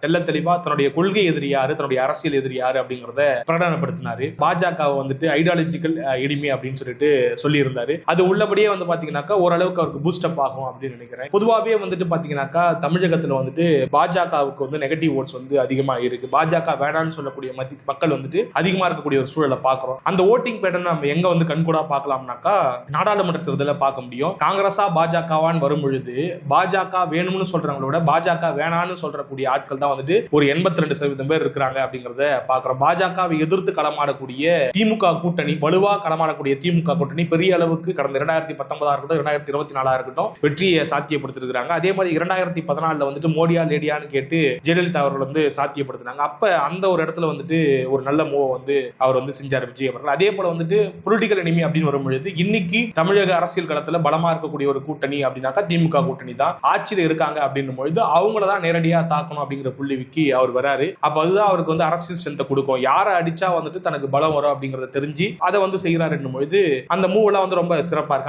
தெள்ள தெளிவா தன்னுடைய கொள்கை எதிரி யாரு, தன்னுடைய அரசியல் எதிரி யாரு அப்படிங்கறத பிரகடனப்படுத்தினாரு. பாஜகவை வந்துட்டு ஐடியாலஜிக்கல் எனிமி அப்படின்னு சொல்லிட்டு சொல்லியிருந்தாரு. அது உள்ளபடியே வந்து பாத்தீங்கன்னாக்கா ஓரளவுக்கு அவருக்கு பூஸ்டப் ஆகும் அப்படின்னு நினைக்கிறேன். பொதுவாகவே வந்துட்டு பாத்தீங்கன்னாக்கா தமிழகத்துல வந்துட்டு பாஜகவுக்கு வந்து நெகட்டிவ் ஓட்ஸ் வந்து அதிகமா இருக்கு. பாஜக வேணான்னு சொல்லக்கூடிய மக்கள் வந்துட்டு அதிகமா இருக்கக்கூடிய ஒரு சூழலை பாக்குறோம். அந்த ஓட்டிங் பேட்டர்ன் நம்ம எங்க வந்து கண்கூடா பார்க்கலாம்னாக்கா நாடாளுமன்ற தேர்தலில் பார்க்க முடியும். காங்கிரஸா பாஜகவான்னு வரும் பொழுது பாஜக வேணும்னு சொல்றவங்களோட பாஜக வேணான்னு சொல்றக்கூடிய ஆட்கள் தான் வந்துட்டு ஒரு 82% பேர் இருக்கிறாங்க அப்படிங்கறத பாக்குறோம். பாஜகவை எதிர்த்து களமாடக்கூடிய திமுக கூட்டணி, வலுவா களமாடக்கூடிய திமுக கூட்டணி பெரிய அளவுக்கு கடந்த 2019 இருக்கட்டும் 2024 இருக்கட்டும் வெற்றியை சாத்தியப்படுத்திருக்காங்க. அதே மாதிரி 2014 வந்துட்டு மோடியா லேடியான்னு கேட்டு ஜெயலலிதா அவர்கள் வந்து சாத்தியப்படுத்தினாங்க. அப்ப அந்த ஒரு இடத்துல வந்துட்டு ஒரு நல்ல மூவ் வந்து அவர் வந்து செஞ்சார் விஜய் அவர்கள். அதே போல வந்துட்டு பொலிட்டிக்கல் எனிமி அப்படின்னு வரும் பொழுது இன்னைக்கு தமிழக அரசியல் களத்துல பலமா இருக்கக்கூடிய ஒரு கூட்டணி அப்படின்னாக்கா திமுக கூட்டணி தான் ஆட்சியில் இருக்காங்க அப்படின்னும் பொழுது அவங்கள தான் நேரடியா தாக்கணும் அப்படிங்கிற புள்ளிவிக்கு அவர் வராரு. அப்ப அதுதான் அவருக்கு வந்து அரசியல் ஸ்ட்ரென்த் கொடுக்கும். யாரை அடிச்சா வந்துட்டு தனக்கு பலம் வரும் அப்படிங்கறத தெரிஞ்சு அதை வந்து செய்யறாரு என்னும் பொழுது அந்த மூவ் எல்லாம் வந்து ரொம்ப சிறப்பா இருக்கு.